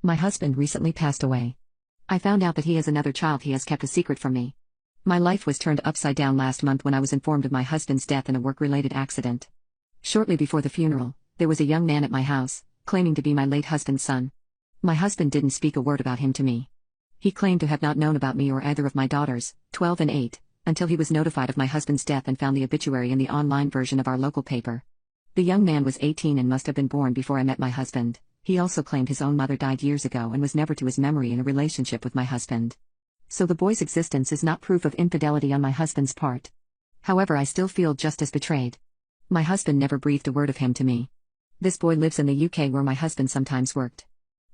My husband recently passed away. I found out that he has another child he has kept a secret from me. My life was turned upside down last month when I was informed of my husband's death in a work-related accident. Shortly before the funeral, there was a young man at my house, claiming to be my late husband's son. My husband didn't speak a word about him to me. He claimed to have not known about me or either of my daughters, 12 and 8, until he was notified of my husband's death and found the obituary in the online version of our local paper. The young man was 18 and must have been born before I met my husband. He also claimed his own mother died years ago and was never to his memory in a relationship with my husband. So the boy's existence is not proof of infidelity on my husband's part. However, I still feel just as betrayed. My husband never breathed a word of him to me. This boy lives in the UK where my husband sometimes worked.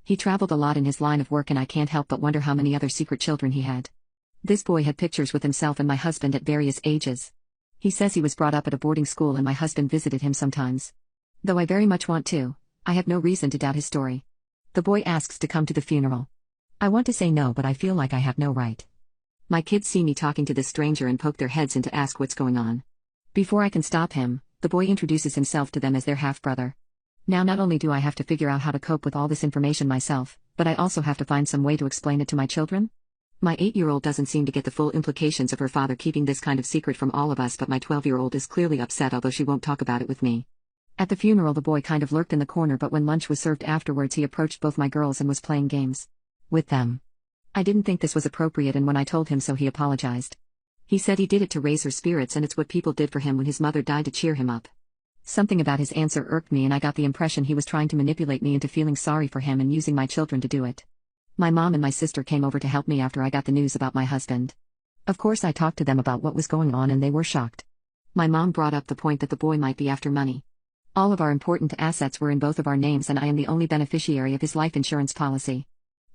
He traveled a lot in his line of work and I can't help but wonder how many other secret children he had. This boy had pictures with himself and my husband at various ages. He says he was brought up at a boarding school and my husband visited him sometimes. Though I very much want to, I have no reason to doubt his story. The boy asks to come to the funeral. I want to say no, but I feel like I have no right. My kids see me talking to this stranger and poke their heads in to ask what's going on. Before I can stop him, the boy introduces himself to them as their half-brother. Now not only do I have to figure out how to cope with all this information myself, but I also have to find some way to explain it to my children? My 8-year-old doesn't seem to get the full implications of her father keeping this kind of secret from all of us, but my 12-year-old is clearly upset, although she won't talk about it with me. At the funeral the boy kind of lurked in the corner, but when lunch was served afterwards he approached both my girls and was playing games with them. I didn't think this was appropriate, and when I told him so he apologized. He said he did it to raise her spirits and it's what people did for him when his mother died, to cheer him up. Something about his answer irked me and I got the impression he was trying to manipulate me into feeling sorry for him and using my children to do it. My mom and my sister came over to help me after I got the news about my husband. Of course I talked to them about what was going on and they were shocked. My mom brought up the point that the boy might be after money. All of our important assets were in both of our names and I am the only beneficiary of his life insurance policy.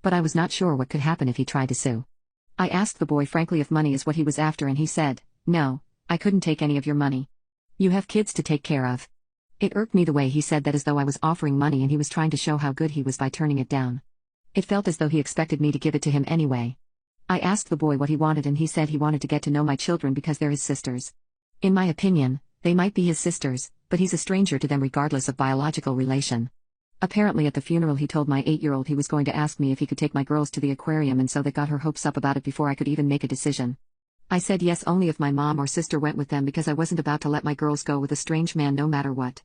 But I was not sure what could happen if he tried to sue. I asked the boy frankly if money is what he was after and he said, "No, I couldn't take any of your money. You have kids to take care of." It irked me the way he said that, as though I was offering money and he was trying to show how good he was by turning it down. It felt as though he expected me to give it to him anyway. I asked the boy what he wanted and he said he wanted to get to know my children because they're his sisters. In my opinion, they might be his sisters, but he's a stranger to them regardless of biological relation. Apparently at the funeral he told my 8-year-old he was going to ask me if he could take my girls to the aquarium, and so that got her hopes up about it before I could even make a decision. I said yes only if my mom or sister went with them, because I wasn't about to let my girls go with a strange man no matter what.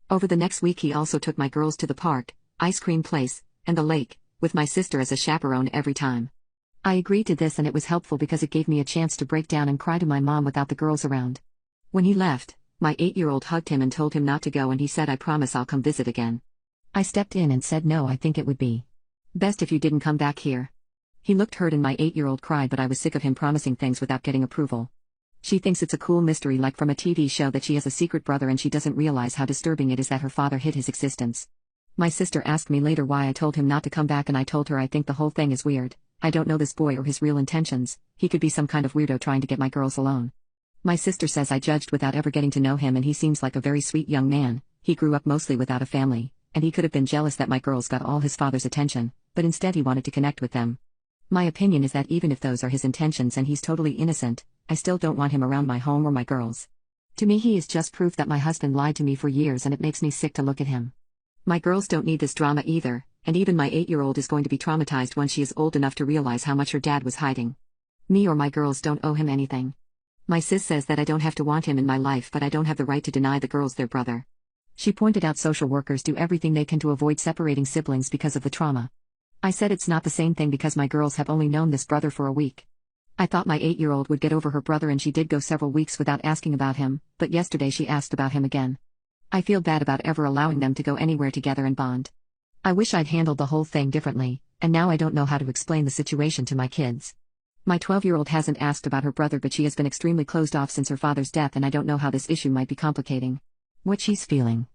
Over the next week he also took my girls to the park, ice cream place, and the lake, with my sister as a chaperone every time. I agreed to this and it was helpful because it gave me a chance to break down and cry to my mom without the girls around. When he left, my 8-year-old hugged him and told him not to go, and he said, "I promise I'll come visit again." I stepped in and said, "No, I think it would be best if you didn't come back here." He looked hurt and my 8-year-old cried, but I was sick of him promising things without getting approval. She thinks it's a cool mystery like from a TV show that she has a secret brother, and she doesn't realize how disturbing it is that her father hid his existence. My sister asked me later why I told him not to come back, and I told her I think the whole thing is weird. I don't know this boy or his real intentions. He could be some kind of weirdo trying to get my girls alone. My sister says I judged without ever getting to know him, and he seems like a very sweet young man. He grew up mostly without a family, and he could have been jealous that my girls got all his father's attention, but instead he wanted to connect with them. My opinion is that even if those are his intentions and he's totally innocent, I still don't want him around my home or my girls. To me he is just proof that my husband lied to me for years, and it makes me sick to look at him. My girls don't need this drama either, and even my 8-year-old is going to be traumatized when she is old enough to realize how much her dad was hiding. Me or my girls don't owe him anything. My sis says that I don't have to want him in my life, but I don't have the right to deny the girls their brother. She pointed out social workers do everything they can to avoid separating siblings because of the trauma. I said it's not the same thing because my girls have only known this brother for a week. I thought my 8-year-old would get over her brother, and she did go several weeks without asking about him, but yesterday she asked about him again. I feel bad about ever allowing them to go anywhere together and bond. I wish I'd handled the whole thing differently, and now I don't know how to explain the situation to my kids. My 12-year-old hasn't asked about her brother, but she has been extremely closed off since her father's death, and I don't know how this issue might be complicating what she's feeling.